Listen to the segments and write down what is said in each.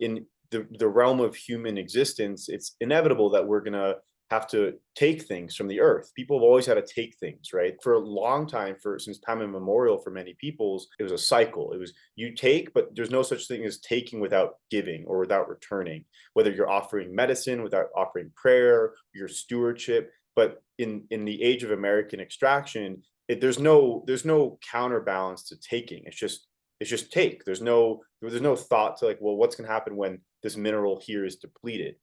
in the realm of human existence, it's inevitable that we're going to have to take things from the earth. People have always had to take things, right? For a long time, since time immemorial, for many peoples, it was a cycle. It was you take, but there's no such thing as taking without giving or without returning, whether you're offering medicine, without offering prayer, your stewardship. But in the age of American extraction, there's no counterbalance to taking. It's just take. There's no thought to like, well, what's going to happen when this mineral here is depleted?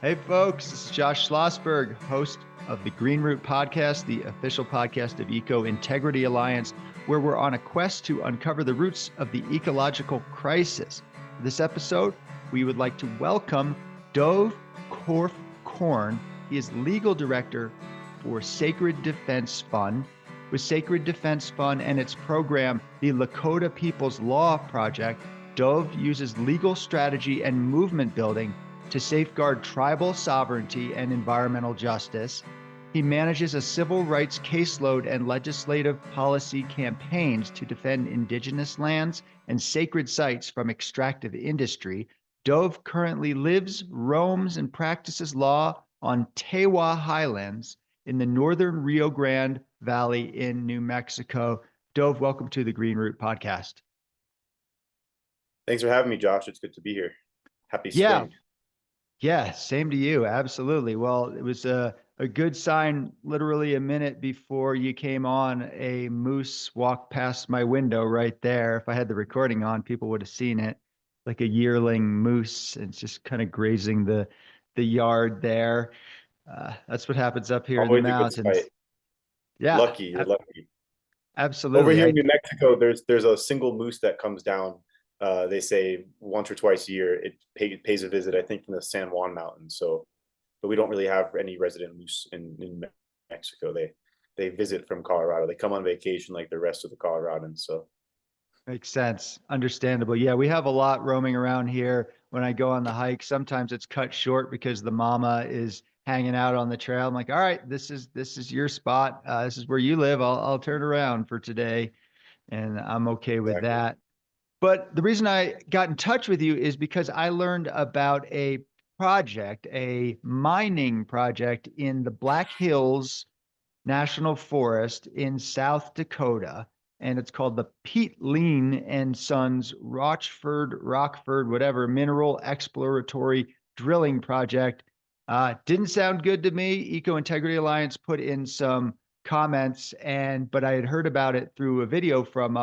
Hey folks, this is Josh Schlossberg, host of the Green Root Podcast, the official podcast of Eco Integrity Alliance, where we're on a quest to uncover the roots of the ecological crisis. For this episode, we would like to welcome Dov Korff-Korn. He is legal director for Sacred Defense Fund. With Sacred Defense Fund and its program, the Lakota People's Law Project, Dov uses legal strategy and movement building to safeguard tribal sovereignty and environmental justice. He manages a civil rights caseload and legislative policy campaigns to defend Indigenous lands and sacred sites from extractive industry. Dov currently lives, roams, and practices law on Tewa Highlands in the northern Rio Grande Valley in New Mexico. Dov, welcome to the Green Root Podcast. Thanks for having me, Josh. It's good to be here. Happy spring. Yeah, same to you. Absolutely. Well, it was a good sign. Literally a minute before you came on, a moose walked past my window right there. If I had the recording on, people would have seen it, like a yearling moose. It's just kind of grazing the yard there. That's what happens up here Always in the mountains. Yeah, You're lucky. Absolutely. Over here in New Mexico, there's a single moose that comes down. They say once or twice a year. It pays a visit, I think, in the San Juan Mountains. So, but we don't really have any resident moose in Mexico. They visit from Colorado. They come on vacation like the rest of the Coloradans. So makes sense. Understandable. Yeah, we have a lot roaming around here. When I go on the hike, sometimes it's cut short because the mama is hanging out on the trail. I'm like, all right, this is your spot. This is where you live. I'll turn around for today, and I'm okay with that. But the reason I got in touch with you is because I learned about a project, a mining project in the Black Hills National Forest in South Dakota. And it's called the Pete Lean and Sons Rockford, whatever, Mineral Exploratory Drilling Project. Didn't sound good to me. Eco Integrity Alliance put in some comments, but I had heard about it through a video from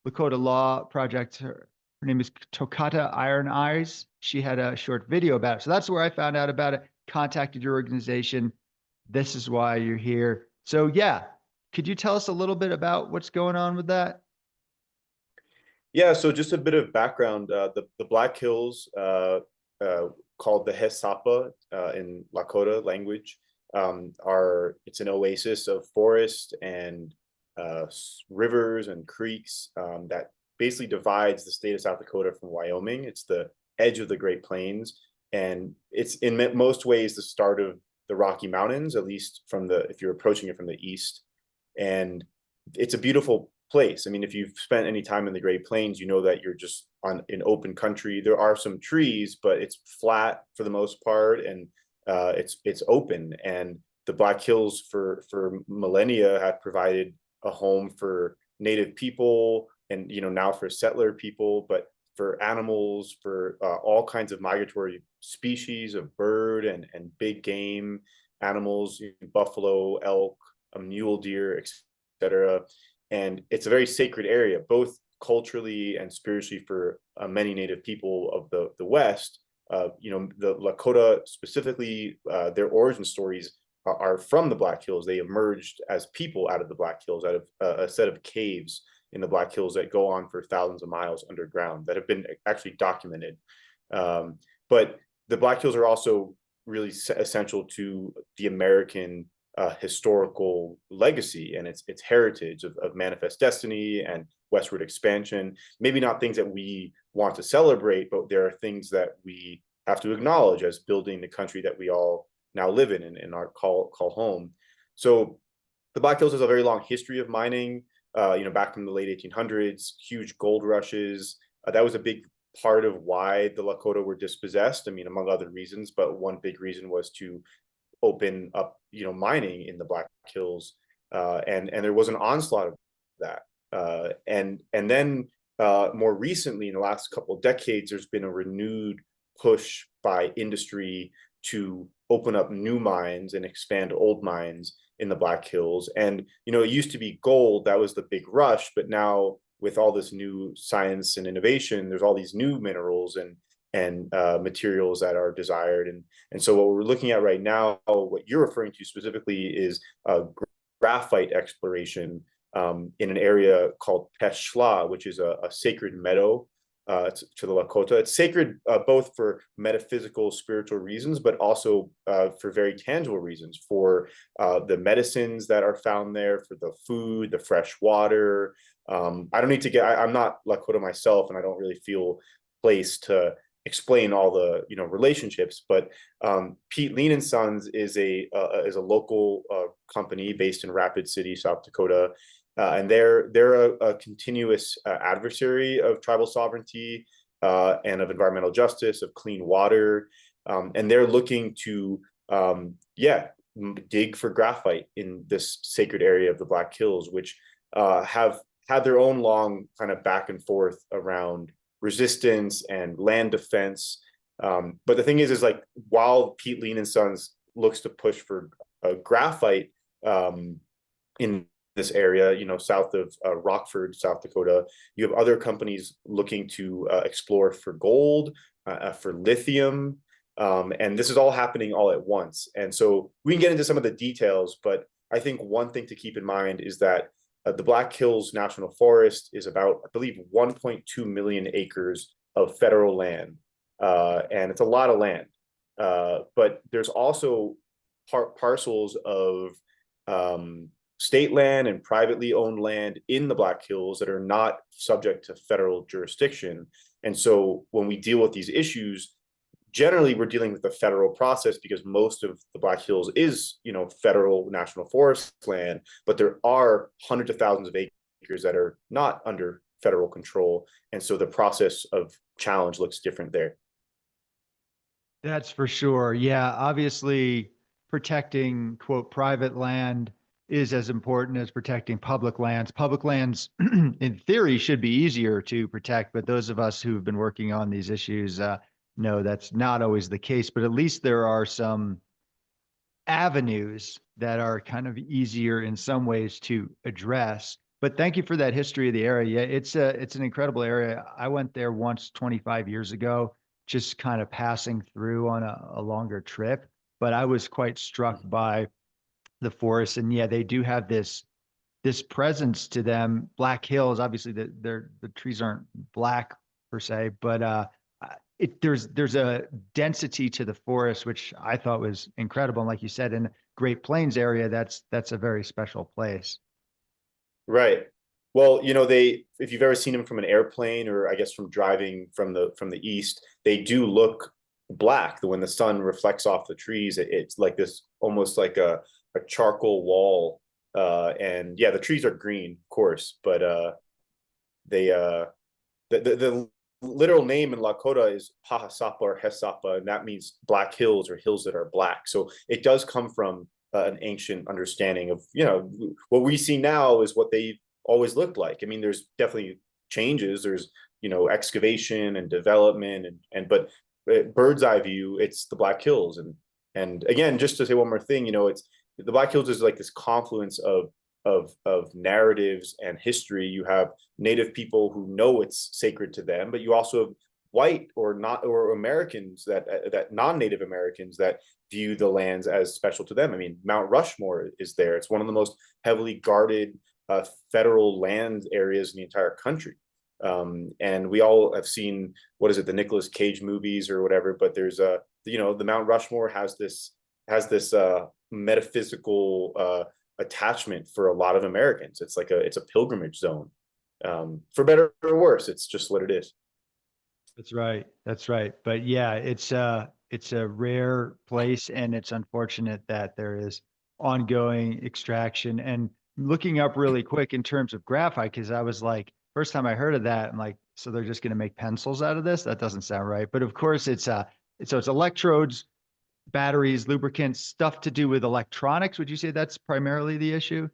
Lakota Law Project. Her name is Tokata Iron Eyes. She had a short video about it. So that's where I found out about it, contacted your organization. This is why you're here. So yeah, could you tell us a little bit about what's going on with that? Yeah, so just a bit of background. The Black Hills, called the Hesapa in Lakota language, it's an oasis of forest and rivers and creeks that basically divides the state of South Dakota from Wyoming. It's the edge of the Great Plains, and it's in most ways the start of the Rocky Mountains, at least if you're approaching it from the east. And it's a beautiful place. I mean, if you've spent any time in the Great Plains, you know that you're just in open country. There are some trees, but it's flat for the most part, and it's open. And the Black Hills for millennia have provided a home for Native people, and now for settler people, but for animals, for all kinds of migratory species of bird and big game animals, buffalo, elk, mule deer, etc. And it's a very sacred area, both culturally and spiritually, for many Native people of the West. The Lakota specifically, their origin stories are from the Black Hills. They emerged as people out of the Black Hills, out of a set of caves in the Black Hills that go on for thousands of miles underground that have been actually documented. But the Black Hills are also really essential to the American historical legacy and its heritage of manifest destiny and westward expansion. Maybe not things that we want to celebrate, but there are things that we have to acknowledge as building the country that we all now live in our call home. So the Black Hills has a very long history of mining. back from the late 1800s, huge gold rushes. That was a big part of why the Lakota were dispossessed. I mean, among other reasons, but one big reason was to open up, mining in the Black Hills, and there was an onslaught of that. And then more recently, in the last couple of decades, there's been a renewed push by industry to open up new mines and expand old mines in the Black Hills. And it used to be gold that was the big rush, but now with all this new science and innovation, there's all these new minerals and materials that are desired. And so what we're looking at right now, what you're referring to specifically, is graphite exploration in an area called Peshla, which is a sacred meadow to the Lakota. It's sacred both for metaphysical, spiritual reasons, but also for very tangible reasons, for the medicines that are found there, for the food, the fresh water. I don't need to I'm not Lakota myself, and I don't really feel placed to explain all the relationships, but Pete Lean and Sons is a local company based in Rapid City, South Dakota, and they're a continuous adversary of tribal sovereignty and of environmental justice, of clean water, and they're looking to dig for graphite in this sacred area of the Black Hills, which have had their own long kind of back and forth around resistance and land defense. But the thing is like, while Pete Lean and Sons looks to push for graphite in this area, south of Rockford, South Dakota, you have other companies looking to explore for gold, for lithium. And this is all happening all at once. And so we can get into some of the details, but I think one thing to keep in mind is that the Black Hills National Forest is about, I believe, 1.2 million acres of federal land. And it's a lot of land. But there's also parcels of state land and privately owned land in the Black Hills that are not subject to federal jurisdiction. And so when we deal with these issues, generally we're dealing with the federal process, because most of the Black Hills is, federal national forest land, but there are hundreds of thousands of acres that are not under federal control. And so the process of challenge looks different there. That's for sure. Yeah, obviously protecting, quote, private land is as important as protecting public lands. Public lands, in theory, should be easier to protect, but those of us who've been working on these issues know that's not always the case. But at least there are some avenues that are kind of easier in some ways to address. But thank you for that history of the area. Yeah, it's an incredible area. I went there once 25 years ago, just kind of passing through on a longer trip. But I was quite struck by the forest, and yeah, they do have this presence to them. Black Hills, obviously, the trees aren't black per se, but there's a density to the forest which I thought was incredible. And like you said, in the Great Plains area, that's a very special place. Right. Well, if you've ever seen them from an airplane, or I guess from driving from the east, they do look black. When the sun reflects off the trees, it's like this, almost like a charcoal wall. And yeah, the trees are green, of course, but the literal name in Lakota is Pahasapa or Hesapa, and that means Black Hills, or hills that are black. So it does come from an ancient understanding of, what we see now is what they always looked like. I mean, there's definitely changes. There's, excavation and development, but bird's eye view, it's the Black Hills. And again, just to say one more thing, it's the Black Hills is like this confluence of narratives and history. You have Native people who know it's sacred to them, but you also have white or Americans that non-Native Americans that view the lands as special to them. I mean, Mount Rushmore is there. It's one of the most heavily guarded federal land areas in the entire country. And we all have seen, what is it, the Nicolas Cage movies or whatever, but there's the Mount Rushmore has this metaphysical attachment for a lot of Americans. It's a pilgrimage zone. For better or worse, it's just what it is. That's right. That's right. But yeah, it's a rare place, and it's unfortunate that there is ongoing extraction. And looking up really quick in terms of graphite, because I was like, first time I heard of that, I'm like, so they're just going to make pencils out of this? That doesn't sound right. But of course, it's electrodes, batteries, lubricants, stuff to do with electronics. Would you say that's primarily the issue?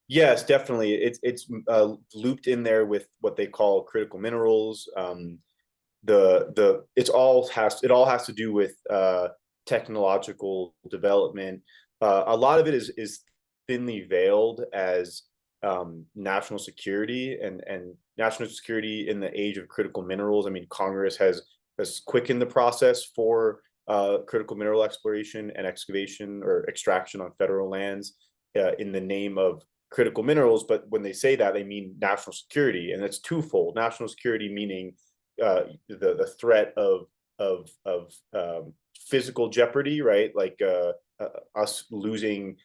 Yes, definitely. It's looped in there with what they call critical minerals. It all has to do with technological development. A lot of it is thinly veiled as national security and national security in the age of critical minerals. I mean, Congress has quickened the process for critical mineral exploration and excavation or extraction on federal lands in the name of critical minerals. But when they say that, they mean national security, and it's twofold. National security meaning the threat of physical jeopardy, right? Like us losing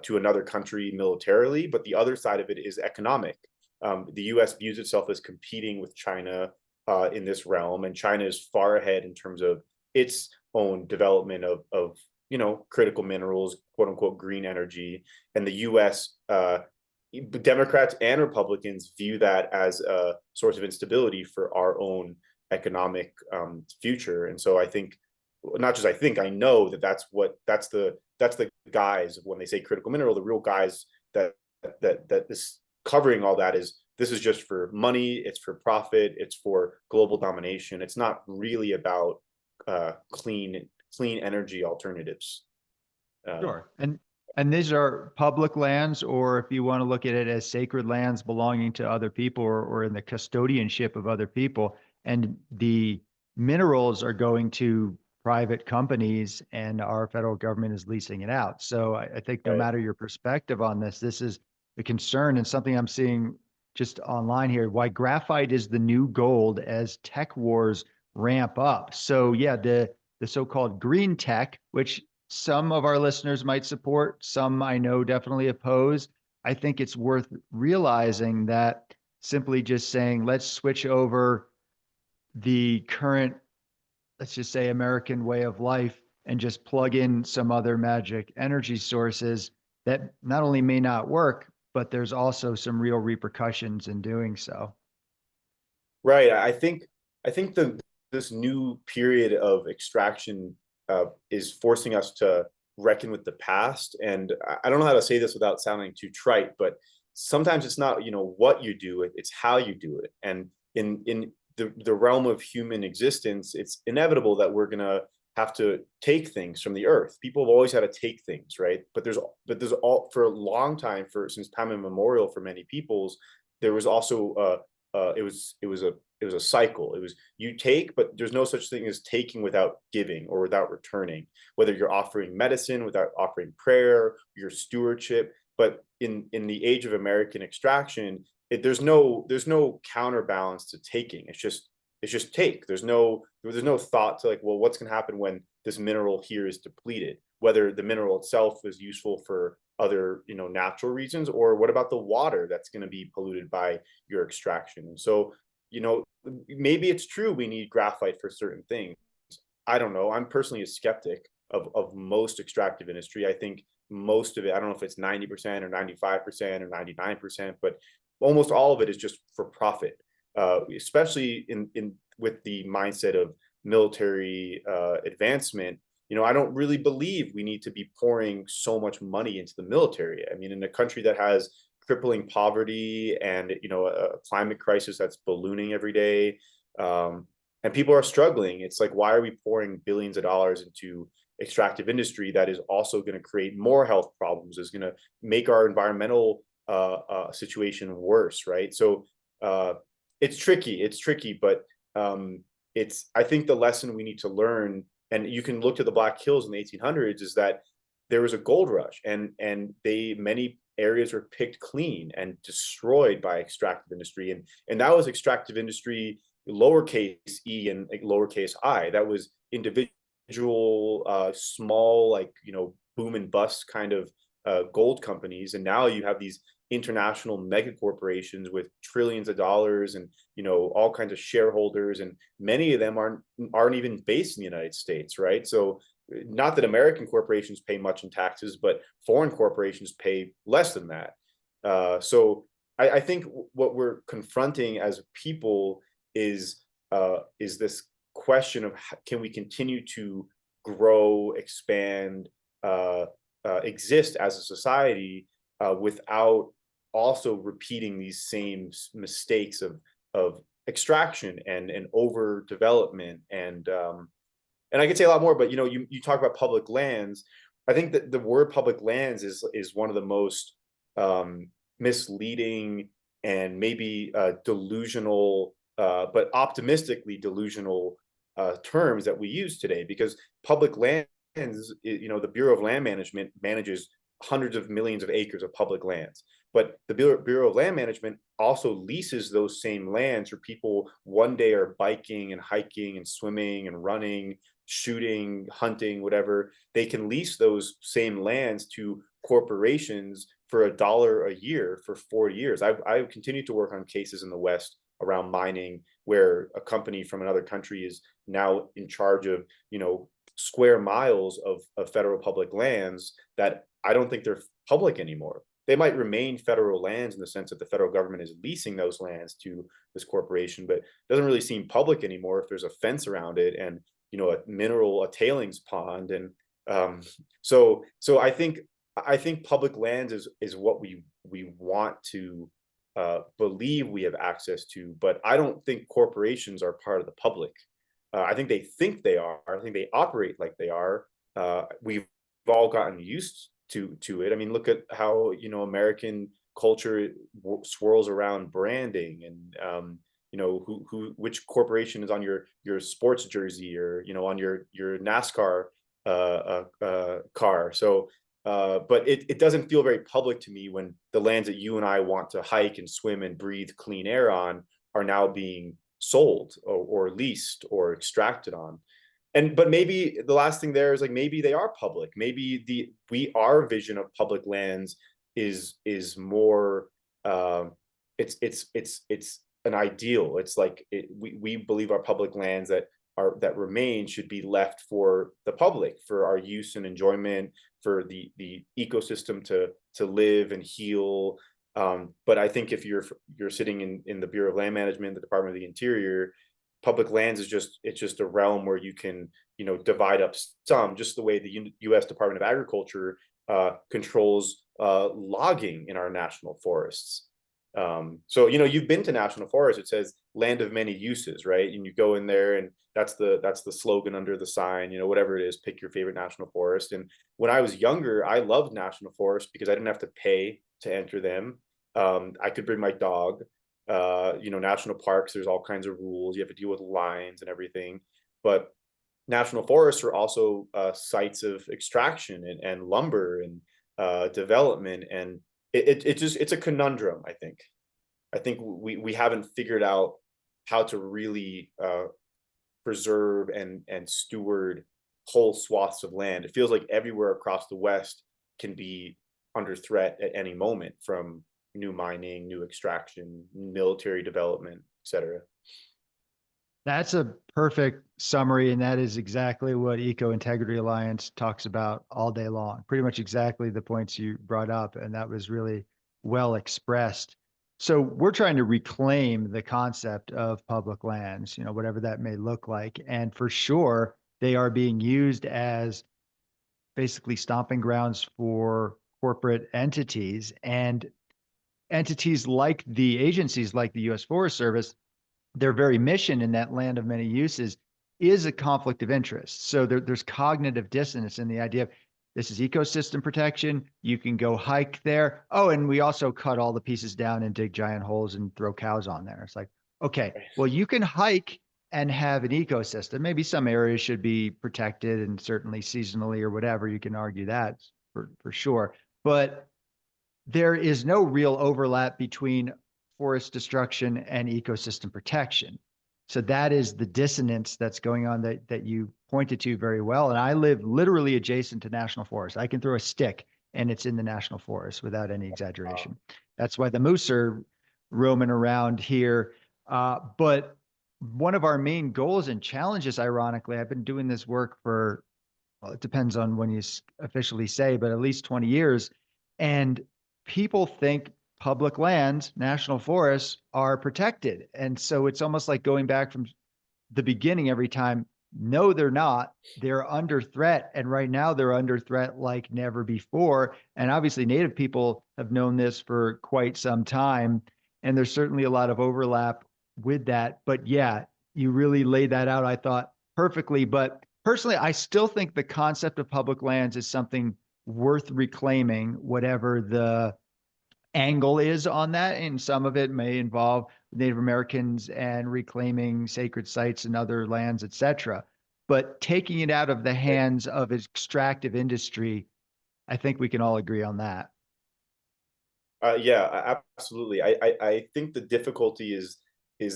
to another country militarily, but the other side of it is economic. The U.S. views itself as competing with China in this realm, and China is far ahead in terms of its own development of critical minerals, quote unquote green energy, and the U.S. Democrats and Republicans view that as a source of instability for our own economic future. And so I think, not just I think, I know that that's the guise of when they say critical mineral. The real guise that is covering all that is this is just for money, it's for profit, it's for global domination. It's not really about clean energy alternatives. Sure. And these are public lands, or if you want to look at it as sacred lands belonging to other people, or in the custodianship of other people. And the minerals are going to private companies, and our federal government is leasing it out. So I think no Right. matter your perspective on this, this is a concern and something I'm seeing just online here, why graphite is the new gold as tech wars ramp up. So yeah, the so-called green tech, which some of our listeners might support, some I know definitely oppose. I think it's worth realizing that simply just saying, let's switch over the current, let's just say, American way of life and just plug in some other magic energy sources, that not only may not work, but there's also some real repercussions in doing so. Right. I think this new period of extraction is forcing us to reckon with the past. And I don't know how to say this without sounding too trite, but sometimes it's not what you do, it's how you do it. And in the realm of human existence, it's inevitable that we're gonna have to take things from the earth. People have always had to take things, right? But there's all for a long time, for since time immemorial, for many peoples, there was also it was a cycle. It was you take, but there's no such thing as taking without giving or without returning. Whether you're offering medicine without offering prayer, your stewardship. But in the age of American extraction, there's no counterbalance to taking. It's just take. There's no thought to like, well, what's going to happen when this mineral here is depleted? Whether the mineral itself is useful for other natural reasons, or what about the water that's going to be polluted by your extraction? And so maybe it's true we need graphite for certain things. I don't know. I'm personally a skeptic of most extractive industry. I think most of it, I don't know if it's 90% or 95% or 99%, but almost all of it is just for profit, especially in with the mindset of military advancement. I don't really believe we need to be pouring so much money into the military. I mean, in a country that has crippling poverty and a climate crisis that's ballooning every day, and people are struggling, it's like, why are we pouring billions of dollars into extractive industry that is also going to create more health problems, is going to make our environmental situation worse, right? So it's tricky, but it's I think the lesson we need to learn, and you can look to the Black Hills in the 1800s, is that there was a gold rush, and many areas were picked clean and destroyed by extractive industry, and that was extractive industry lowercase e and like lowercase I. That was individual small, like boom and bust kind of gold companies. And now you have these international mega corporations with trillions of dollars, and all kinds of shareholders, and many of them aren't even based in the United States, right? So not that American corporations pay much in taxes, but foreign corporations pay less than that. So I think what we're confronting as people is this question of can we continue to grow, expand, exist as a society without also repeating these same mistakes of extraction and overdevelopment and I could say a lot more, but you talk about public lands. I think that the word public lands is one of the most misleading and maybe delusional, but optimistically delusional terms that we use today, because public lands, the Bureau of Land Management manages hundreds of millions of acres of public lands. But the Bureau of Land Management also leases those same lands for people one day are biking and hiking and swimming and running, shooting, hunting, whatever. They can lease those same lands to corporations for $1 a year for 40 years. I've continued to work on cases in the West around mining where a company from another country is now in charge of, square miles of federal public lands that I don't think they're public anymore. They might remain federal lands in the sense that the federal government is leasing those lands to this corporation, but it doesn't really seem public anymore if there's a fence around it and a tailings pond. And so I think public lands is what we want to believe we have access to, but I don't think corporations are part of the public. I think they are. I think they operate like they are. We've all gotten used to it. I mean, look at how American culture swirls around branding and which corporation is on your sports jersey or on your NASCAR car. So but it doesn't feel very public to me when the lands that you and I want to hike and swim and breathe clean air on are now being sold or leased or extracted on. But maybe the last thing there is maybe they are public. Maybe our vision of public lands is more it's an ideal. It's we believe our public lands that remain should be left for the public, for our use and enjoyment, for the ecosystem to live and heal. But I think if you're sitting in the Bureau of Land Management, the Department of the Interior, public lands is just a realm where you can divide up some, just the way the U.S. Department of Agriculture controls logging in our national forests. So you've been to national forests. It says land of many uses, right? And you go in there, and that's the slogan under the sign. Whatever it is, pick your favorite national forest. And when I was younger, I loved national forests because I didn't have to pay to enter them. I could bring my dog. National parks, there's all kinds of rules. You have to deal with lines and everything. But national forests are also sites of extraction and lumber and development. And it's a conundrum, I think. I think we haven't figured out how to really preserve and steward whole swaths of land. It feels like everywhere across the West can be under threat at any moment from new mining, new extraction, military development, etc. That's a perfect summary, and that is exactly what Eco Integrity Alliance talks about all day long. Pretty much exactly the points you brought up, and that was really well expressed. So we're trying to reclaim the concept of public lands, whatever that may look like. And for sure, they are being used as basically stomping grounds for corporate entities, and entities like the agencies like the U.S. Forest Service. Their very mission in that land of many uses is a conflict of interest. So there's cognitive dissonance in the idea of this is ecosystem protection. You can go hike there. Oh, and we also cut all the pieces down and dig giant holes and throw cows on there. It's like, okay, well, you can hike and have an ecosystem. Maybe some areas should be protected, and certainly seasonally or whatever, you can argue that for sure. But there is no real overlap between forest destruction and ecosystem protection. So that is the dissonance that's going on that you pointed to very well. And I live literally adjacent to national forest. I can throw a stick and it's in the national forest without any exaggeration. Wow. That's why the moose are roaming around here. But one of our main goals and challenges, ironically, I've been doing this work for well, it depends on when you officially say, but at least 20 years. And people think public lands, national forests are protected. And so it's almost like going back from the beginning every time. No, they're not. They're under threat. And right now they're under threat like never before. And obviously, Native people have known this for quite some time. And there's certainly a lot of overlap with that. But yeah, you really laid that out, I thought, perfectly. But personally, I still think the concept of public lands is something worth reclaiming, whatever the angle is on that. And some of it may involve Native Americans and reclaiming sacred sites and other lands, etc. But taking it out of the hands of extractive industry, I think we can all agree on that. Yeah, absolutely. I think the difficulty is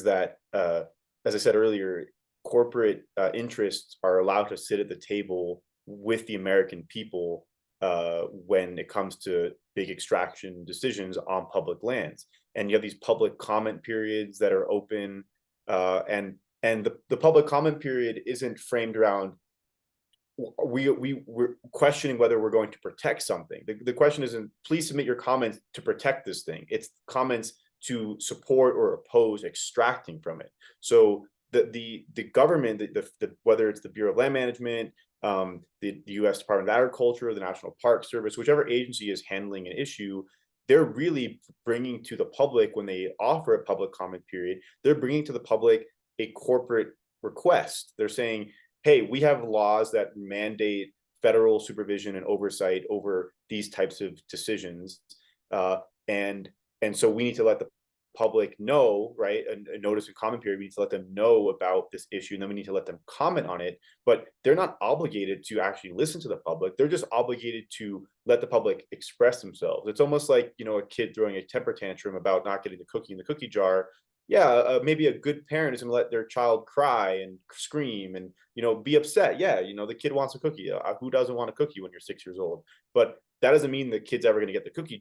that, as I said earlier, corporate interests are allowed to sit at the table with the American people when it comes to big extraction decisions on public lands. And you have these public comment periods that are open, and the public comment period isn't framed around we're questioning whether we're going to protect something. The question isn't please submit your comments to protect this thing. It's comments to support or oppose extracting from it. So the government, whether it's the Bureau of Land Management, the U.S. Department of Agriculture, the National Park Service, whichever agency is handling an issue, they're really bringing to the public, when they offer a public comment period, they're bringing to the public a corporate request. They're saying, hey, we have laws that mandate federal supervision and oversight over these types of decisions, and so we need to let the public know, right? A notice and comment period. We need to let them know about this issue, and then we need to let them comment on it. But they're not obligated to actually listen to the public. They're just obligated to let the public express themselves. It's almost like, a kid throwing a temper tantrum about not getting the cookie in the cookie jar. Yeah, maybe a good parent is going to let their child cry and scream and be upset. Yeah, the kid wants a cookie. Who doesn't want a cookie when you're 6 years old? But that doesn't mean the kid's ever going to get the cookie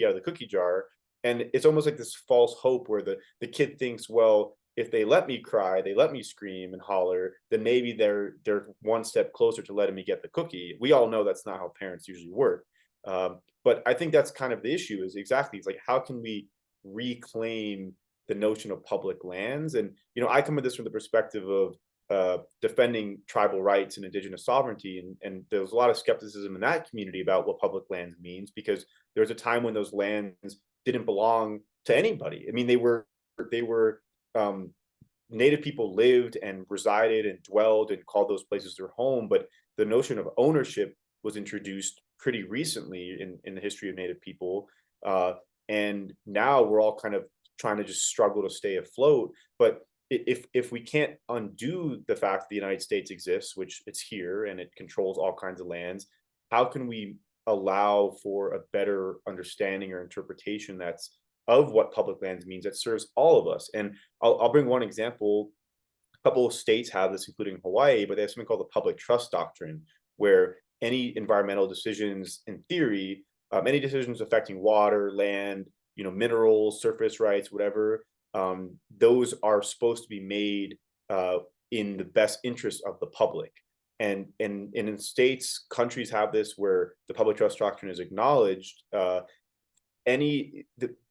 out of the cookie jar. And it's almost like this false hope where the kid thinks, well, if they let me cry, they let me scream and holler, then maybe they're one step closer to letting me get the cookie. We all know that's not how parents usually work. But I think that's kind of the issue. Is exactly, it's like, how can we reclaim the notion of public lands? And I come at this from the perspective of defending tribal rights and indigenous sovereignty, and there's a lot of skepticism in that community about what public lands means, because there was a time when those lands didn't belong to anybody. I mean, they were Native people lived and resided and dwelled and called those places their home, but the notion of ownership was introduced pretty recently in the history of Native people, and now we're all kind of trying to just struggle to stay afloat. But if we can't undo the fact that the United States exists, which it's here and it controls all kinds of lands, how can we allow for a better understanding or interpretation that's of what public lands means, that serves all of us? And I'll bring one example. A couple of states have this, including Hawaii, but they have something called the public trust doctrine, where any environmental decisions, in theory, any decisions affecting water, land, minerals, surface rights, whatever, those are supposed to be made in the best interest of the public. And in states, countries have this where the public trust doctrine is acknowledged.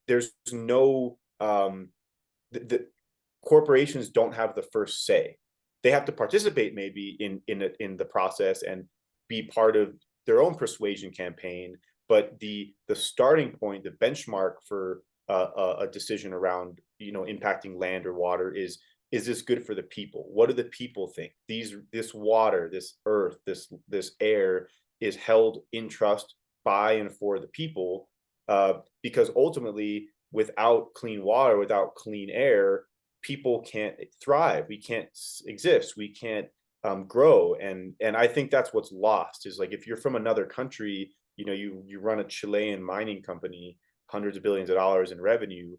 There's no the corporations don't have the first say. They have to participate maybe in the process and be part of their own persuasion campaign. But the starting point, the benchmark for a decision around impacting land or water is this good for the people? What do the people think? This water, this earth, this air is held in trust by and for the people, because ultimately, without clean water, without clean air, people can't thrive. We can't exist. We can't grow. And I think that's what's lost, is like, if you're from another country, you run a Chilean mining company, hundreds of billions of dollars in revenue,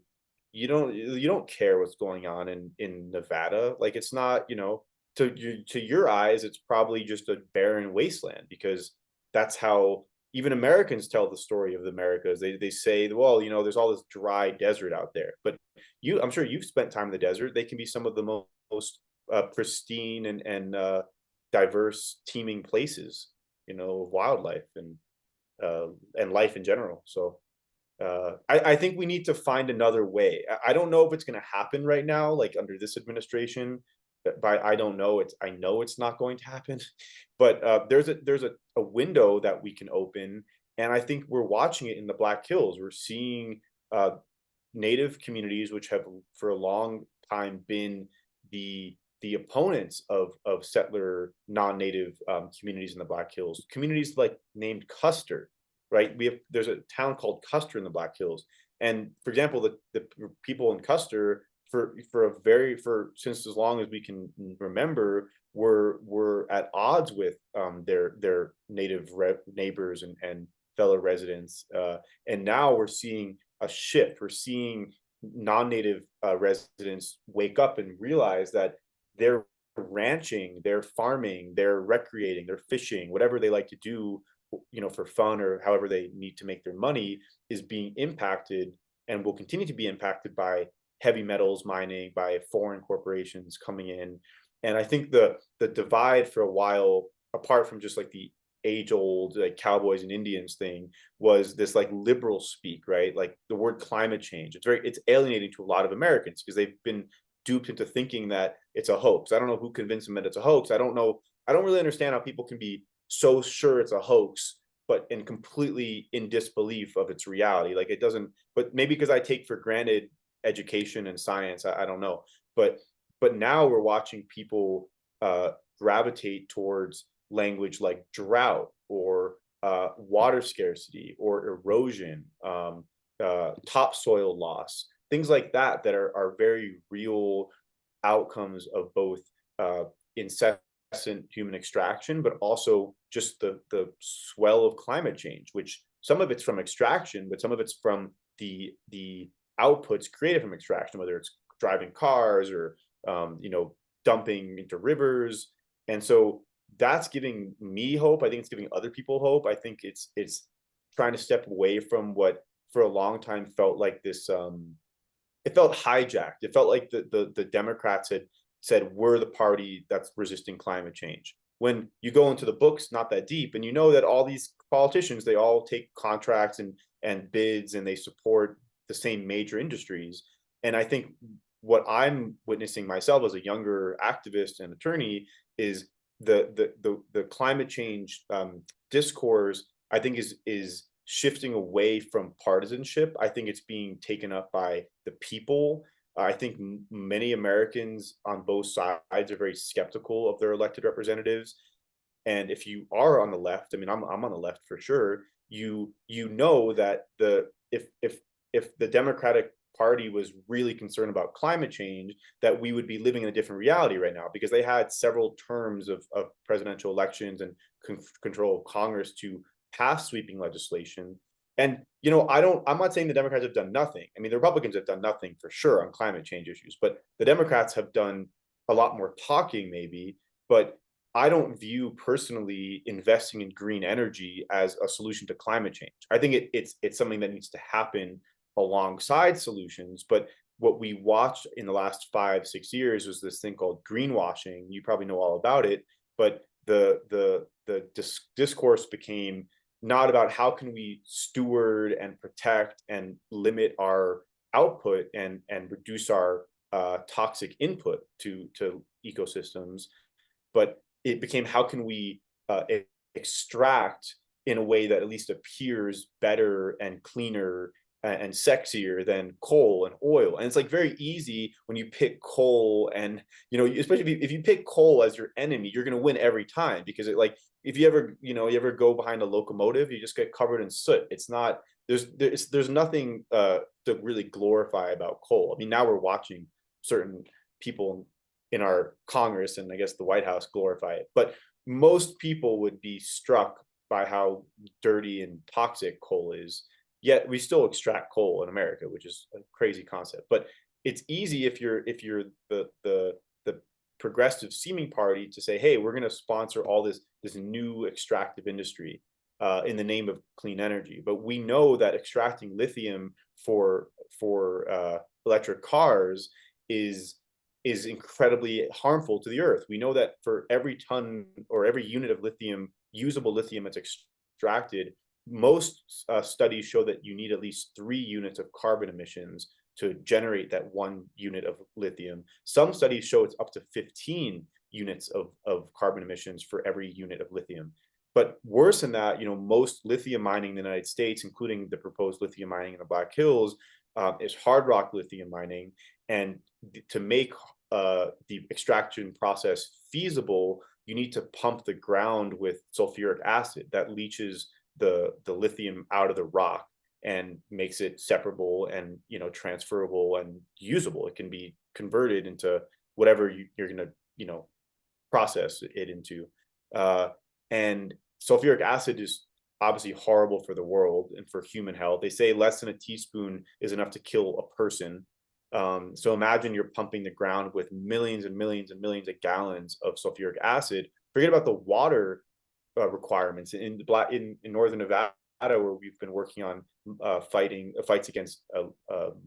you don't care what's going on in Nevada. Like, it's not, to your eyes, it's probably just a barren wasteland, because that's how even Americans tell the story of the Americas. They say, well, there's all this dry desert out there, but I'm sure you've spent time in the desert. They can be some of the most pristine and diverse teeming places, you know, of wildlife and life in general. So I think we need to find another way. I don't know if it's going to happen right now, like under this administration. But I don't know. I know it's not going to happen. But there's a window that we can open, and I think we're watching it in the Black Hills. We're seeing uh, native communities, which have for a long time been the opponents of settler non-native communities in the Black Hills. Communities like named Custer, right? There's a town called Custer in the Black Hills, and for example, the people in Custer for since as long as we can remember were at odds with their native neighbors and fellow residents, and now we're seeing a shift. We're seeing non-native residents wake up and realize that they're ranching, they're farming, they're recreating, they're fishing, whatever they like to do, you know, for fun or however they need to make their money, is being impacted and will continue to be impacted by heavy metals mining, by foreign corporations coming in. And I think the divide for a while, apart from just like the age old like cowboys and Indians thing, was this like liberal speak, right? Like the word climate change. It's alienating to a lot of Americans because they've been duped into thinking that it's a hoax. I don't know who convinced them that it's a hoax. I don't know. I don't really understand how people can be so sure it's a hoax, but in completely in disbelief of its reality. Like it doesn't, but maybe because I take for granted education and science, I don't know. But now we're watching people gravitate towards language like drought or water scarcity or erosion, topsoil loss, things like that that are very real outcomes of both incessant human extraction, but also just the swell of climate change, which some of it's from extraction, but some of it's from the outputs created from extraction, whether it's driving cars or you know, dumping into rivers. And so that's giving me hope. I think it's giving other people hope. I think it's trying to step away from what for a long time felt like this it felt hijacked. It felt like the Democrats had said we're the party that's resisting climate change. When you go into the books, not that deep, and you know that all these politicians, they all take contracts and bids, and they support the same major industries. And I think what I'm witnessing myself as a younger activist and attorney is the climate change discourse. I think is shifting away from partisanship. I think it's being taken up by the people. I think many Americans on both sides are very skeptical of their elected representatives. And if you are on the left, I mean, I'm on the left for sure. You know that if the Democratic Party was really concerned about climate change, that we would be living in a different reality right now, because they had several terms of presidential elections and control of Congress to pass sweeping legislation. And you know, I'm not saying the Democrats have done nothing. I mean, the Republicans have done nothing for sure on climate change issues, but the Democrats have done a lot more talking maybe. But I don't view personally investing in green energy as a solution to climate change. I think it's something that needs to happen alongside solutions. But what we watched in the last 5-6 years was this thing called greenwashing. You probably know all about it, but the discourse became not about how can we steward and protect and limit our output and reduce our toxic input to ecosystems, but it became how can we extract in a way that at least appears better and cleaner and sexier than coal and oil. And it's like very easy when you pick coal, and you know, especially if you pick coal as your enemy, you're going to win every time, because it, like, if you ever, you know, you ever go behind a locomotive, you just get covered in soot. It's not, there's nothing to really glorify about coal. I mean, now we're watching certain people in our Congress and I guess the White House glorify it, but most people would be struck by how dirty and toxic coal is. Yet we still extract coal in America, which is a crazy concept. But it's easy if you're the progressive seeming party to say, hey, we're going to sponsor all this new extractive industry in the name of clean energy. But we know that extracting lithium for electric cars is is incredibly harmful to the earth. We know that for every ton or every unit of lithium, usable lithium that's extracted, most studies show that you need at least 3 units of carbon emissions to generate that 1 unit of lithium. Some studies show it's up to 15 units of carbon emissions for every unit of lithium. But worse than that, most lithium mining in the United States, including the proposed lithium mining in the Black Hills, is hard rock lithium mining. And to make the extraction process feasible, you need to pump the ground with sulfuric acid that leaches the lithium out of the rock and makes it separable and transferable and usable. It can be converted into whatever you're going to process it into. And sulfuric acid is obviously horrible for the world and for human health. They say less than a teaspoon is enough to kill a person. So imagine you're pumping the ground with millions and millions and millions of gallons of sulfuric acid. Forget about the water requirements in northern Nevada, where we've been working on fights against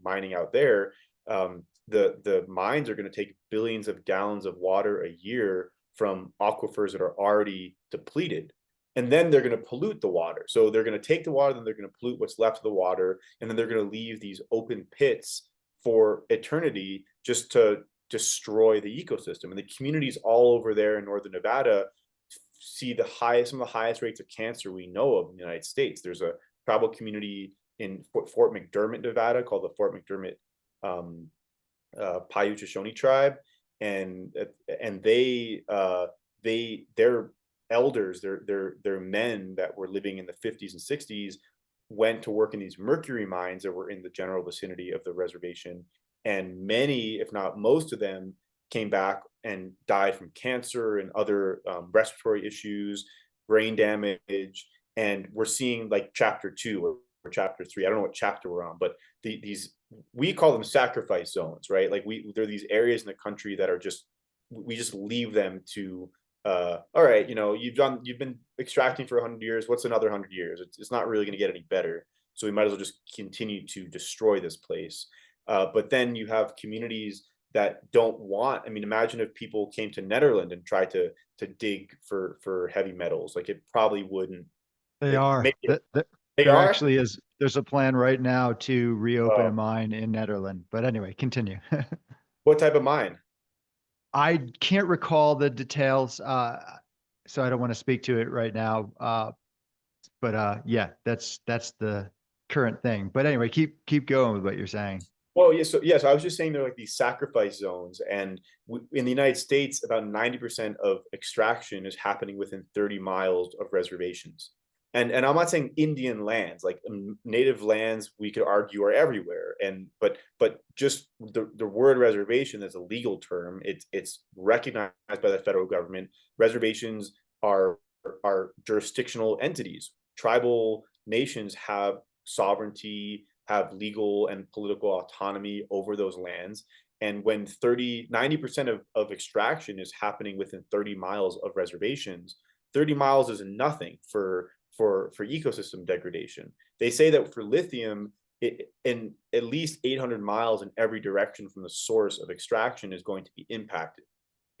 mining out there. The mines are going to take billions of gallons of water a year from aquifers that are already depleted. And then they're going to pollute the water. So they're going to take the water, then they're going to pollute what's left of the water, and then they're going to leave these open pits for eternity just to destroy the ecosystem. And the communities all over there in northern Nevada see some of the highest rates of cancer we know of in the United States. There's a tribal community in Fort McDermott, Nevada, called the Fort McDermott Paiute Shoshone tribe, and their elders, their men that were living in the 50s and 60s, went to work in these mercury mines that were in the general vicinity of the reservation, and many, if not most of them, came back and died from cancer and other respiratory issues, brain damage. And we're seeing like chapter 2 or chapter 3, I don't know what chapter we're on, but these, we call them sacrifice zones, right? Like there are these areas in the country that are we just leave them to all right, you've been extracting for 100 years, what's another 100 years? It's not really going to get any better, so we might as well just continue to destroy this place. But then you have communities that don't want, imagine if people came to Netherlands and tried to dig for heavy metals. Like, it probably wouldn't. They are. They There are. actually is. There's a plan right now to reopen a mine in Netherlands. But anyway, continue. What type of mine? I can't recall the details, so I don't want to speak to it right now. But yeah, that's the current thing. But anyway, keep going with what you're saying. Well, yes, I was just saying they're like these sacrifice zones, and in the United States, about 90% of extraction is happening within 30 miles of reservations. And I'm not saying Indian lands, like native lands, we could argue are everywhere. But just the word reservation is a legal term. It's recognized by the federal government. Reservations are jurisdictional entities. Tribal nations have sovereignty, have legal and political autonomy over those lands. And when 90% of extraction is happening within 30 miles of reservations, 30 miles is nothing for ecosystem degradation. They say that for lithium, in at least 800 miles in every direction from the source of extraction is going to be impacted.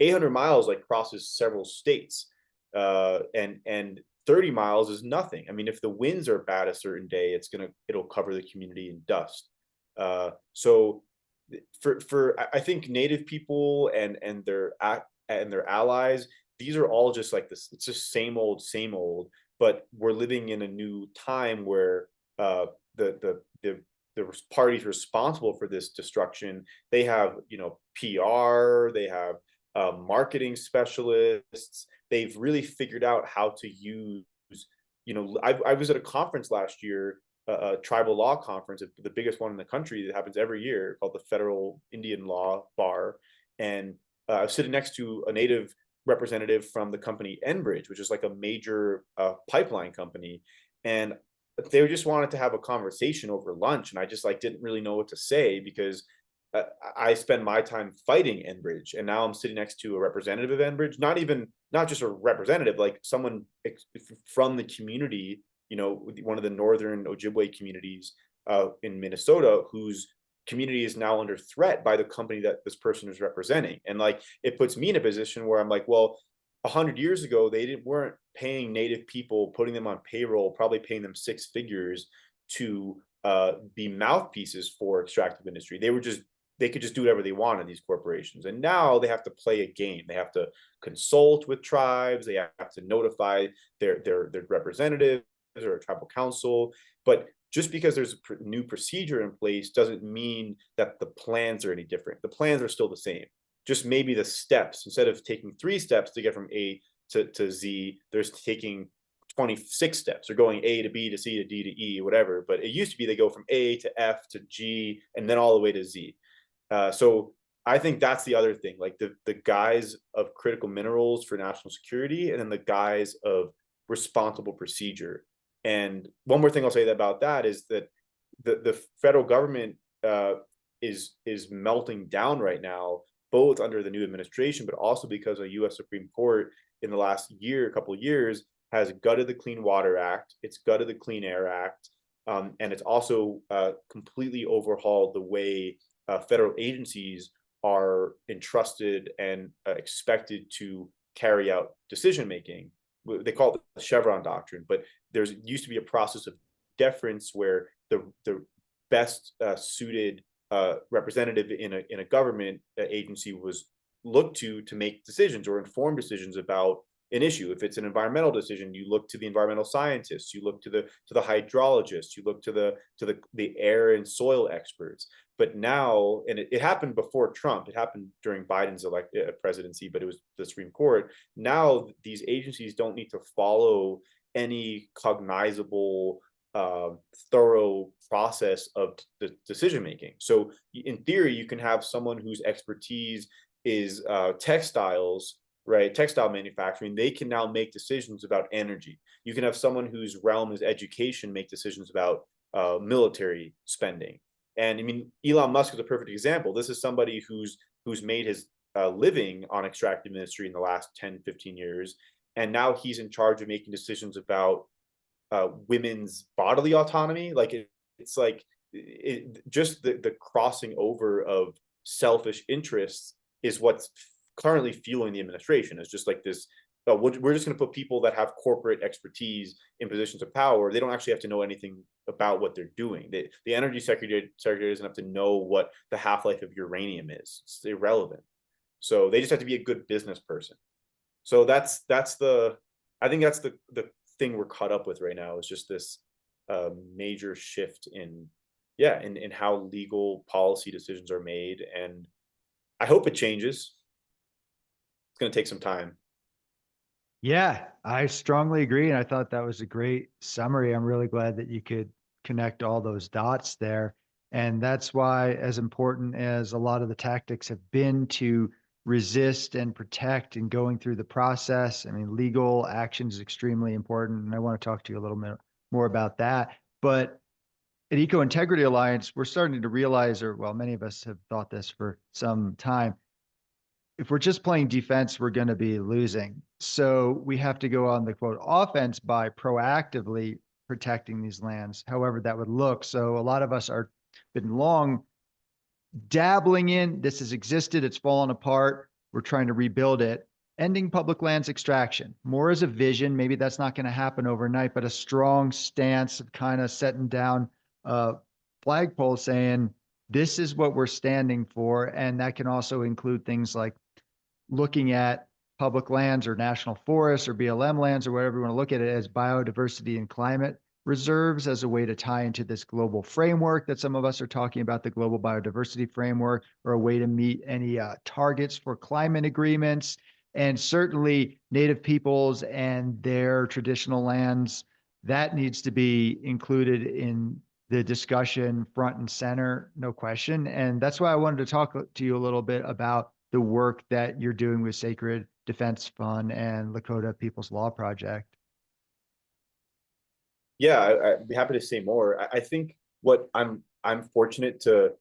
800 miles like crosses several states, and 30 miles is nothing. If the winds are bad a certain day, it'll cover the community in dust. So I think Native people and their allies, these are all just like this. It's just same old. But we're living in a new time where the parties responsible for this destruction, they have PR, they have marketing specialists. They've really figured out how to use. I was at a conference last year, a tribal law conference, the biggest one in the country that happens every year, called the Federal Indian Law Bar, and I was sitting next to a Native representative from the company Enbridge, which is like a major pipeline company, and they just wanted to have a conversation over lunch, and I just didn't really know what to say, because I spend my time fighting Enbridge, and now I'm sitting next to a representative of Enbridge, not just a representative, like someone from the community, one of the northern Ojibwe communities in Minnesota, who's community is now under threat by the company that this person is representing. And like, it puts me in a position where I'm like, well, 100 years ago, weren't paying native people, putting them on payroll, probably paying them six figures to be mouthpieces for extractive industry. They could just do whatever they want in these corporations. And now they have to play a game. They have to consult with tribes. They have to notify their representatives or a tribal council. But just because there's a new procedure in place doesn't mean that the plans are any different. The plans are still the same. Just maybe the steps, instead of taking 3 steps to get from A to Z, there's taking 26 steps, or going A to B to C to D to E, whatever. But it used to be they go from A to F to G and then all the way to Z. So I think that's the other thing, like the guise of critical minerals for national security, and then the guise of responsible procedure. And one more thing I'll say about that is that the federal government is melting down right now, both under the new administration, but also because a U.S. Supreme Court in the last couple of years, has gutted the Clean Water Act, it's gutted the Clean Air Act, and it's also completely overhauled the way federal agencies are entrusted and expected to carry out decision making. They call it the Chevron doctrine, but there used to be a process of deference where the best suited representative in a government agency was looked to make decisions or inform decisions about an issue. If it's an environmental decision, you look to the environmental scientists, you look to the hydrologists, you look to the air and soil experts. But now, and it happened before Trump, it happened during Biden's presidency, but it was the Supreme Court. Now these agencies don't need to follow any cognizable thorough process of the decision making. So in theory, you can have someone whose expertise is textiles, right? Textile manufacturing. They can now make decisions about energy. You can have someone whose realm is education make decisions about military spending. And I mean, Elon Musk is a perfect example. This is somebody who's made his living on extractive industry in the last 10, 15 years. And now he's in charge of making decisions about women's bodily autonomy. Like it's like just the crossing over of selfish interests is what's currently fueling the administration. It's just like this, we're just going to put people that have corporate expertise in positions of power. They don't actually have to know anything about what they're doing. The energy secretary doesn't have to know what the half-life of uranium is. It's irrelevant. So they just have to be a good business person. So I think that's the thing we're caught up with right now, is just this major shift in how legal policy decisions are made. And I hope it changes. It's going to take some time. Yeah, I strongly agree. And I thought that was a great summary. I'm really glad that you could connect all those dots there. And that's why, as important as a lot of the tactics have been to resist and protect and going through the process, I mean, legal action is extremely important. And I want to talk to you a little bit more about that. But at Eco Integrity Alliance, we're starting to realize, or well, many of us have thought this for some time, if we're just playing defense, we're going to be losing. So we have to go on the quote offense by proactively protecting these lands, however that would look. So a lot of us are been long dabbling in this has existed, it's fallen apart. We're trying to rebuild it. Ending public lands extraction, more as a vision. Maybe that's not going to happen overnight, but a strong stance of kind of setting down a flagpole saying, this is what we're standing for. And that can also include things like looking at public lands or national forests or BLM lands or whatever you want to look at it as biodiversity and climate reserves as a way to tie into this global framework that some of us are talking about, the global biodiversity framework, or a way to meet any targets for climate agreements. And certainly native peoples and their traditional lands, that needs to be included in the discussion front and center, no question. And that's why I wanted to talk to you a little bit about the work that you're doing with Sacred Defense Fund and Lakota People's Law Project. Yeah, I'd be happy to say more. I think what I'm fortunate to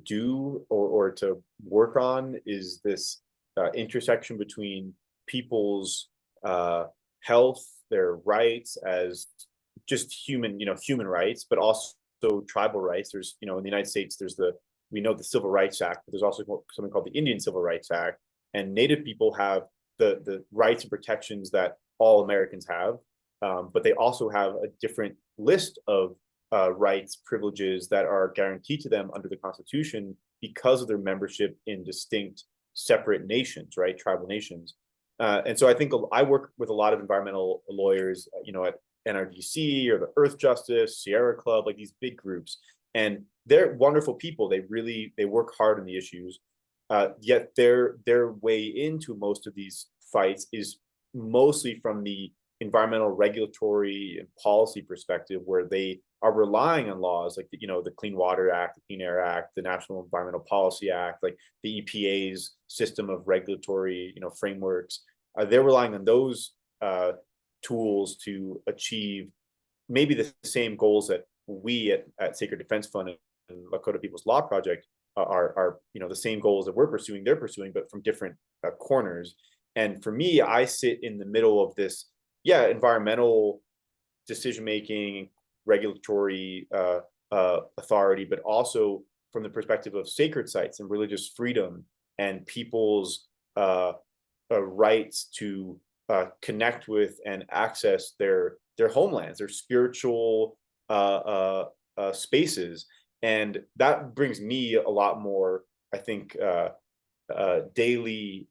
do or to work on is this intersection between people's health, their rights as just human rights, but also tribal rights. There's, in the United States, there's the we know the Civil Rights Act, but there's also something called the Indian Civil Rights Act, and Native people have the rights and protections that all Americans have, but they also have a different list of rights, privileges that are guaranteed to them under the Constitution because of their membership in distinct, separate nations, right, tribal nations. And so I think I work with a lot of environmental lawyers, at NRDC or the Earth Justice, Sierra Club, like these big groups, and they're wonderful people. They work hard on the issues, yet their way into most of these fights is mostly from the environmental regulatory and policy perspective, where they are relying on laws like the Clean Water Act, the Clean Air Act, the National Environmental Policy Act, like the EPA's system of regulatory frameworks. They're relying on those tools to achieve maybe the same goals that we at Sacred Defense Fund and Lakota People's Law Project are the same goals that they're pursuing, but from different corners. And for me, I sit in the middle of this, environmental decision making, regulatory authority, but also from the perspective of sacred sites and religious freedom and people's rights to connect with and access their homelands, their spiritual spaces. And that brings me a lot more, I think, daily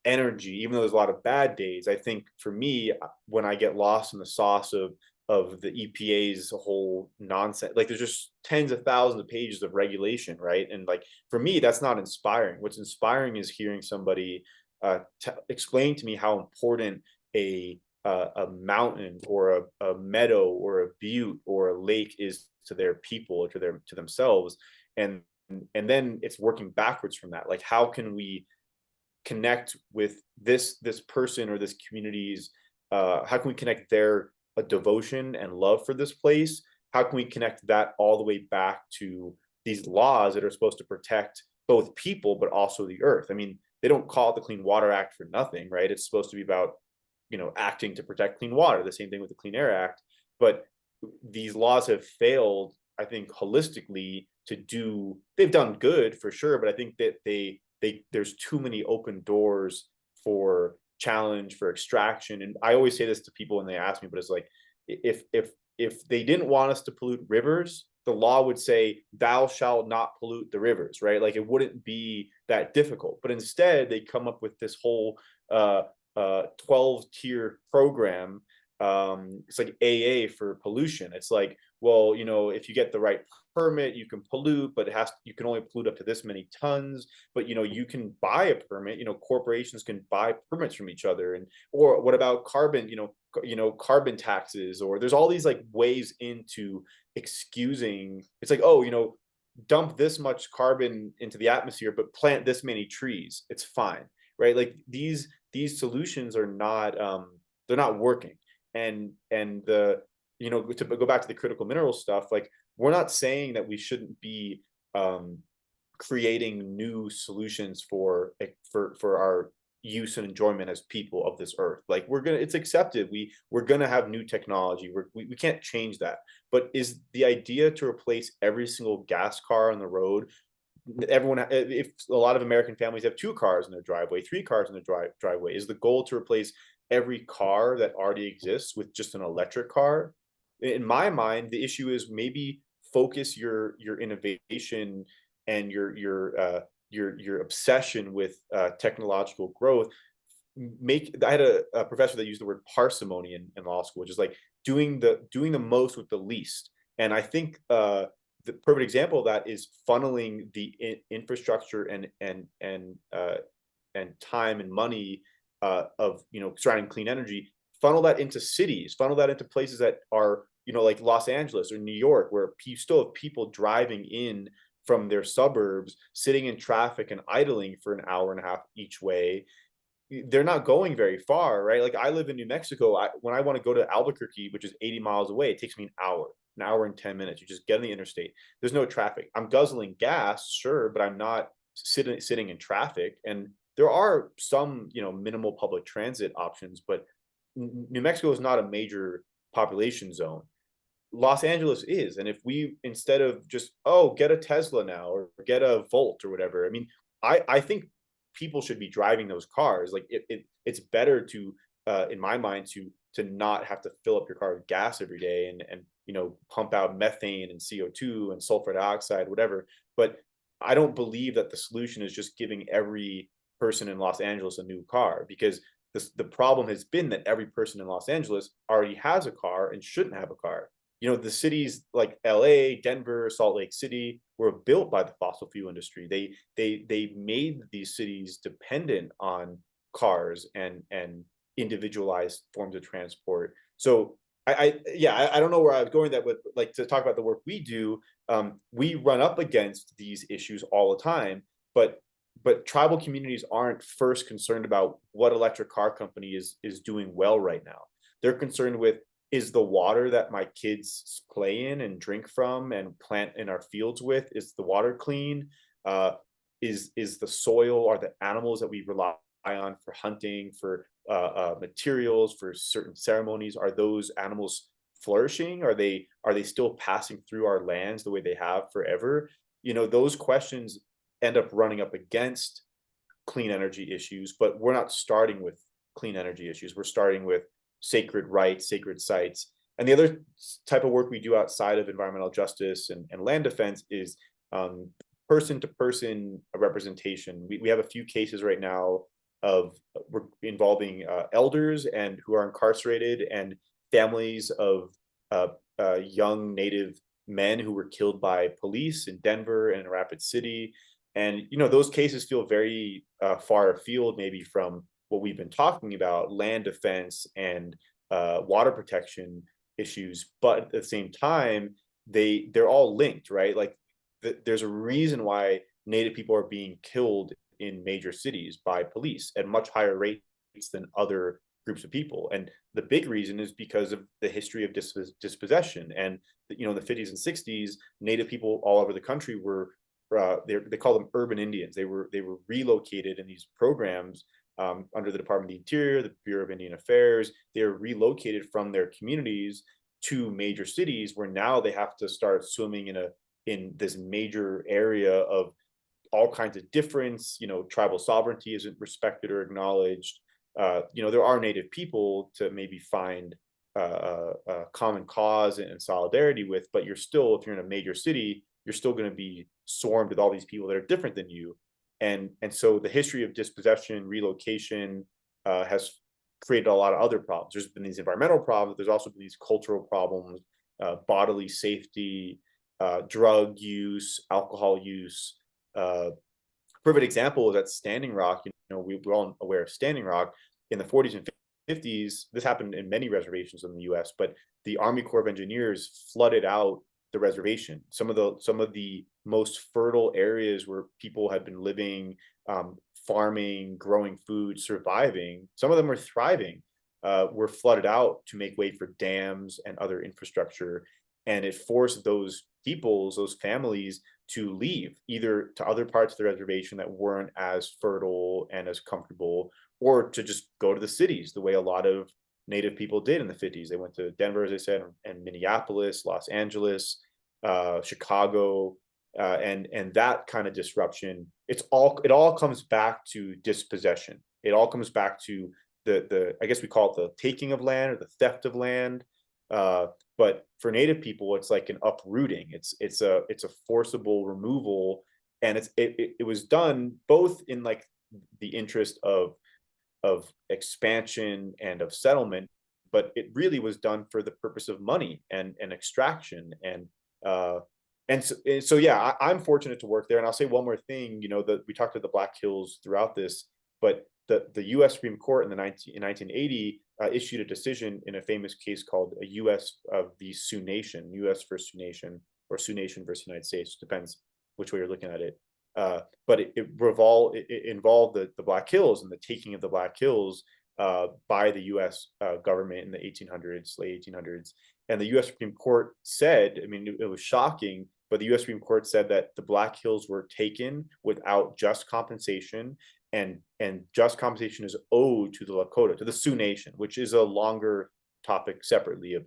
energy, even though there's a lot of bad days. I think for me, when I get lost in the sauce of the EPA's whole nonsense, like there's just tens of thousands of pages of regulation, right? And like for me, that's not inspiring. What's inspiring is hearing somebody explain to me how important a mountain or a meadow or a butte or a lake is to their people or to themselves, and then it's working backwards from that. Like, how can we connect with this person or this community's how can we connect their devotion and love for this place? How can we connect that all the way back to these laws that are supposed to protect both people but also the earth? I mean, they don't call it the Clean Water Act for nothing, right? It's supposed to be about acting to protect clean water. The same thing with the Clean Air Act. But these laws have failed, I think, holistically to do. They've done good for sure, but I think that there's too many open doors for challenge, for extraction. And I always say this to people when they ask me, but it's like, if they didn't want us to pollute rivers, the law would say, thou shalt not pollute the rivers, right? Like, it wouldn't be that difficult. But instead, they come up with this whole 12-tier program. It's like AA for pollution. It's like, well, if you get the right permit, you can pollute, but you can only pollute up to this many tons. But you can buy a permit. Corporations can buy permits from each other. Or what about carbon? Carbon taxes, or there's all these like ways into excusing. It's like, oh, dump this much carbon into the atmosphere, but plant this many trees. It's fine, right? Like these solutions are not they're not working. And the to go back to the critical mineral stuff, like, we're not saying that we shouldn't be creating new solutions for our use and enjoyment as people of this earth. Like, it's accepted. We're gonna have new technology. We can't change that. But is the idea to replace every single gas car on the road? If a lot of American families have 2 cars in their driveway, 3 cars in their driveway, is the goal to replace every car that already exists with just an electric car? In my mind, the issue is maybe focus your innovation and your obsession with technological growth. I had a professor that used the word parsimony in law school, which is like doing the most with the least. And I think the perfect example of that is funneling the infrastructure and time and money of surrounding clean energy, funnel that into cities, funnel that into places that are like Los Angeles or New York, where you still have people driving in from their suburbs, sitting in traffic and idling for an hour and a half each way. They're not going very far, right? Like, I live in New Mexico. When I want to go to Albuquerque, which is 80 miles away, it takes me an hour and 10 minutes. You just get on the interstate. There's no traffic. I'm guzzling gas, sure, but I'm not sitting in traffic. And there are some, minimal public transit options, but New Mexico is not a major population zone. Los Angeles is. And if we, instead of just, oh, get a Tesla now or get a Volt or whatever, I mean, I think people should be driving those cars. Like it's better to, in my mind, to not have to fill up your car with gas every day and you know, pump out methane and CO2 and sulfur dioxide, whatever. But I don't believe that the solution is just giving every person in Los Angeles a new car, because the problem has been that every person in Los Angeles already has a car and shouldn't have a car. You know, the cities like LA, Denver, Salt Lake City were built by the fossil fuel industry. They made these cities dependent on cars and individualized forms of transport. So I don't know where I was going that with, like, to talk about the work we do. We run up against these issues all the time, but tribal communities aren't first concerned about what electric car company is doing well right now. They're concerned with, is the water that my kids play in and drink from and plant in our fields with, is the water clean? Is the soil, are the animals that we rely on for hunting, for materials, for certain ceremonies, are those animals flourishing? Are they still passing through our lands the way they have forever? You know, those questions end up running up against clean energy issues, but we're not starting with clean energy issues. We're starting with sacred rights, sacred sites. And the other type of work we do outside of environmental justice and land defense is person to person representation. We have a few cases right now of involving elders and who are incarcerated, and families of young Native men who were killed by police in Denver and in Rapid City. And you know, those cases feel very far afield, maybe from what we've been talking about, land defense and water protection issues. But at the same time, they're all linked, right? Like there's a reason why Native people are being killed in major cities by police at much higher rates than other groups of people. And the big reason is because of the history of dispossession. And you know, in the 50s and 60s, Native people all over the country were they call them urban Indians. They were relocated in these programs under the Department of the Interior, the Bureau of Indian Affairs. They were relocated from their communities to major cities, where now they have to start swimming in this major area of all kinds of difference. You know, tribal sovereignty isn't respected or acknowledged. You know, there are Native people to maybe find a common cause and solidarity with, but you're still, if you're in a major city, you're still going to be swarmed with all these people that are different than you. And so the history of dispossession, relocation has created a lot of other problems. There's been these environmental problems. There's also been these cultural problems, bodily safety, drug use, alcohol use. Perfect example is at Standing Rock. You know, we're all aware of Standing Rock. In the 40s and 50s, this happened in many reservations in the U.S., but the Army Corps of Engineers flooded out the reservation. Some of the most fertile areas where people had been living, farming, growing food, surviving, some of them were thriving, were flooded out to make way for dams and other infrastructure. And it forced those peoples, those families, to leave either to other parts of the reservation that weren't as fertile and as comfortable, or to just go to the cities the way a lot of Native people did in the 50s. They went to Denver, as I said, and Minneapolis, Los Angeles, Chicago, and that kind of disruption. It all comes back to dispossession. It all comes back to the I guess we call it the taking of land or the theft of land. But for Native people, it's like an uprooting. It's a forcible removal, and it was done both in like the interest of expansion and of settlement, but it really was done for the purpose of money and extraction. And so yeah, I'm fortunate to work there. And I'll say one more thing. You know, that we talked about the Black Hills throughout this, but the U.S. Supreme Court in 1980 issued a decision in a famous case called a U.S. v. Sioux Nation, U.S. versus Sioux Nation, or Sioux Nation versus United States, depends which way you're looking at it. But it involved the Black Hills and the taking of the Black Hills by the U.S. Government in the 1800s, late 1800s. And the U.S. Supreme Court said, I mean, it was shocking, but the U.S. Supreme Court said that the Black Hills were taken without just compensation, and just compensation is owed to the Lakota, to the Sioux Nation, which is a longer topic separately of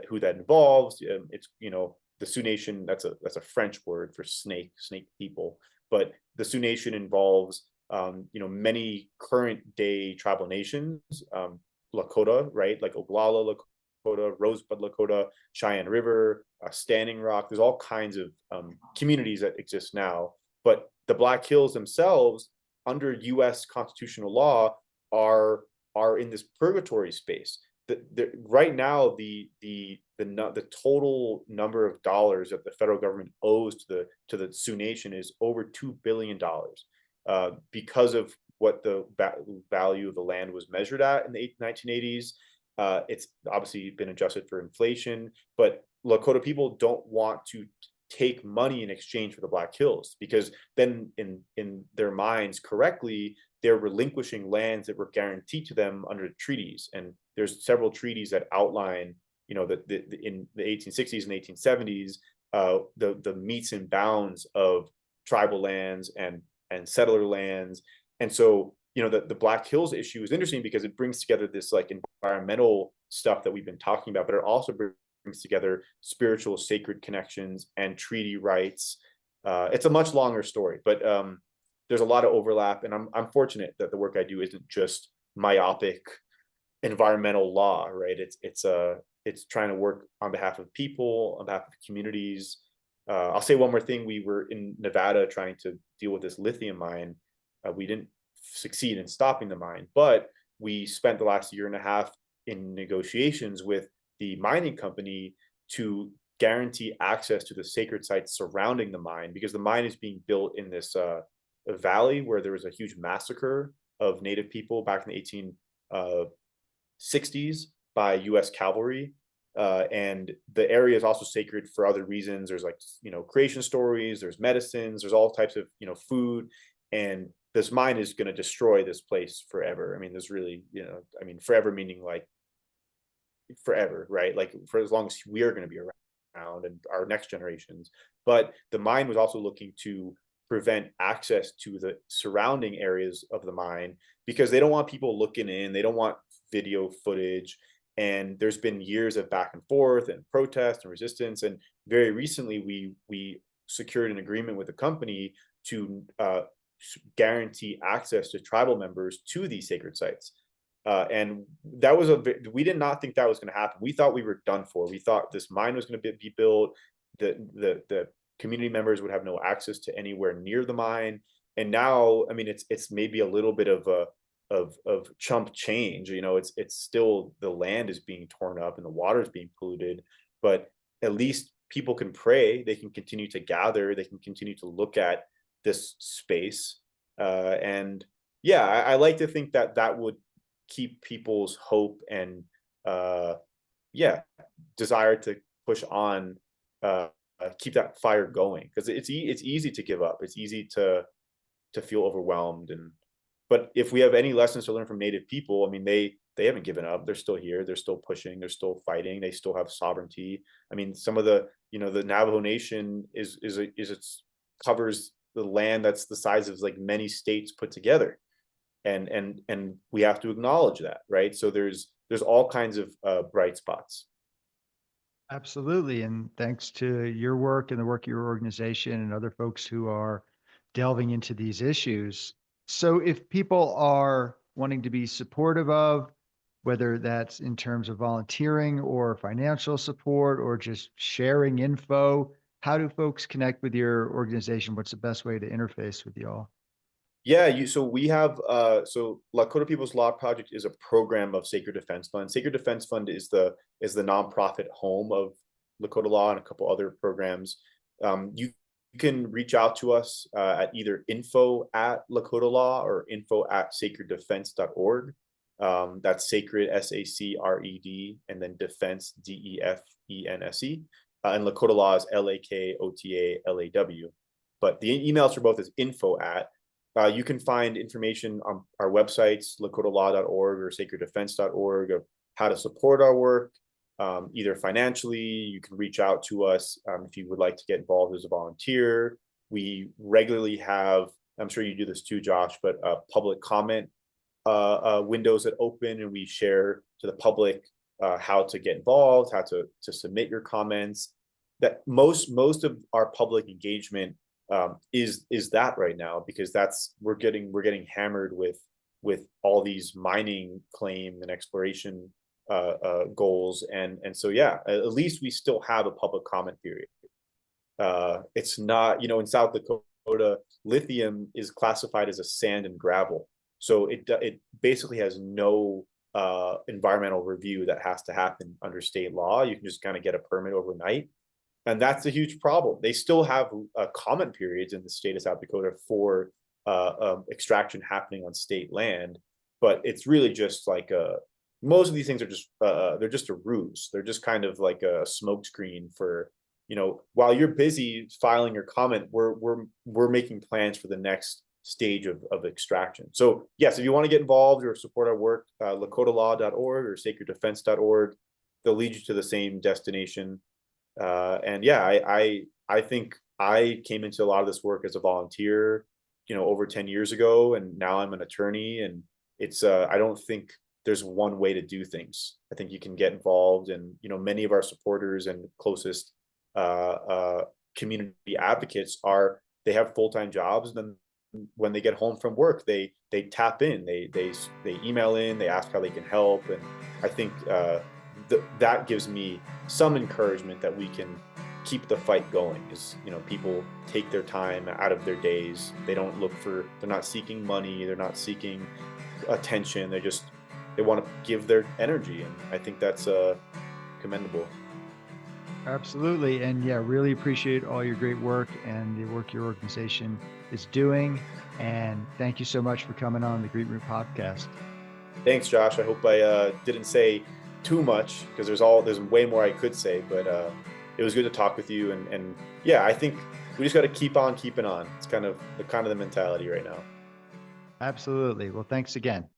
who that involves. It's, you know, the Sioux Nation, that's a French word for snake people, but the Sioux Nation involves you know, many current day tribal nations, Lakota, right, like Oglala Lakota, Rosebud Lakota, Cheyenne River, Standing Rock. There's all kinds of communities that exist now, but the Black Hills themselves, under U.S. constitutional law, are in this purgatory space. Right now, the total number of dollars that the federal government owes to the Sioux Nation is over $2 billion, because of what the value of the land was measured at in the 1980s. It's obviously been adjusted for inflation, but Lakota people don't want to take money in exchange for the Black Hills, because then in their minds correctly, they're relinquishing lands that were guaranteed to them under treaties. And there's several treaties that outline, you know, that in the 1860s and 1870s, the metes and bounds of tribal lands and settler lands. And so, you know, the Black Hills issue is interesting because it brings together this like environmental stuff that we've been talking about, but it also brings together spiritual, sacred connections and treaty rights. It's a much longer story, but there's a lot of overlap, and I'm fortunate that the work I do isn't just myopic environmental law, right? It's trying to work on behalf of people, on behalf of communities. I'll say one more thing. We were in Nevada trying to deal with this lithium mine. We didn't succeed in stopping the mine, but we spent the last year and a half in negotiations with the mining company to guarantee access to the sacred sites surrounding the mine, because the mine is being built in this valley where there was a huge massacre of Native people back in the 1860s by U.S. cavalry. And the area is also sacred for other reasons. There's like, you know, creation stories, there's medicines, there's all types of, you know, food. And this mine is going to destroy this place forever. I mean, there's really, you know, I mean, forever meaning like forever, right? Like for as long as we are going to be around and our next generations. But the mine was also looking to prevent access to the surrounding areas of the mine, because they don't want people looking in, they don't want video footage. And there's been years of back and forth and protest and resistance. And very recently, we secured an agreement with the company to guarantee access to tribal members to these sacred sites. And that was we did not think that was going to happen. We thought we were done for. We thought this mine was going to be built. The community members would have no access to anywhere near the mine. And now, I mean, it's maybe a little bit of chump change. You know, it's still, the land is being torn up and the water is being polluted, but at least people can pray, they can continue to gather, they can continue to look at this space. And yeah, I like to think that that would keep people's hope and yeah, desire to push on, keep that fire going, because it's easy to give up. It's easy to feel overwhelmed. And but if we have any lessons to learn from Native people, I mean, they haven't given up. They're still here. They're still pushing. They're still fighting. They still have sovereignty. I mean, some of the, you know, the Navajo Nation it's covers the land that's the size of like many states put together, and we have to acknowledge that, right? So there's all kinds of bright spots. Absolutely. And thanks to your work and the work of your organization and other folks who are delving into these issues. So if people are wanting to be supportive of, whether that's in terms of volunteering or financial support or just sharing info, how do folks connect with your organization? What's the best way to interface with y'all? Yeah, so we have so Lakota People's Law Project is a program of Sacred Defense Fund. Sacred Defense Fund is the nonprofit home of Lakota Law and a couple other programs. You can reach out to us at either info@Lakota Law or info@sacreddefense.org. That's sacred, SACRED, and then defense, DEFENSE. And Lakota Law is LAKOTALAW. But the emails for both is info@. You can find information on our websites, lakotalaw.org or sacreddefense.org, of how to support our work, either financially. You can reach out to us if you would like to get involved as a volunteer. We regularly have, I'm sure you do this too, Josh, but public comment windows that open, and we share to the public how to get involved, how to submit your comments. That most of our public engagement is that right now, because we're getting hammered with all these mining claim and exploration goals, and so yeah, at least we still have a public comment period. It's not, in South Dakota, lithium is classified as a sand and gravel, so it basically has no environmental review that has to happen under state law. You can just kind of get a permit overnight, and that's a huge problem. They still have comment periods in the state of South Dakota for extraction happening on state land, but it's really just like most of these things are just they're just a ruse. They're just kind of like a smokescreen for, while you're busy filing your comment, we're making plans for the next stage of extraction. So yes, if you want to get involved or support our work, lakotalaw.org or sacreddefense.org, they'll lead you to the same destination. And yeah, I think I came into a lot of this work as a volunteer, over 10 years ago, and now I'm an attorney, and it's I don't think there's one way to do things. I think you can get involved, and many of our supporters and closest community advocates they have full-time jobs, and then when they get home from work, they tap in, they email in, they ask how they can help, and I think that gives me some encouragement that we can keep the fight going. Is people take their time out of their days. They're not seeking money, they're not seeking attention, they want to give their energy, and I think that's commendable. Absolutely. And yeah, really appreciate all your great work and the work your organization is doing. And thank you so much for coming on the Green Root podcast. Thanks, Josh. I hope I didn't say too much, because there's way more I could say, but it was good to talk with you. And yeah, I think we just got to keep on keeping on. It's kind of the mentality right now. Absolutely. Well, thanks again.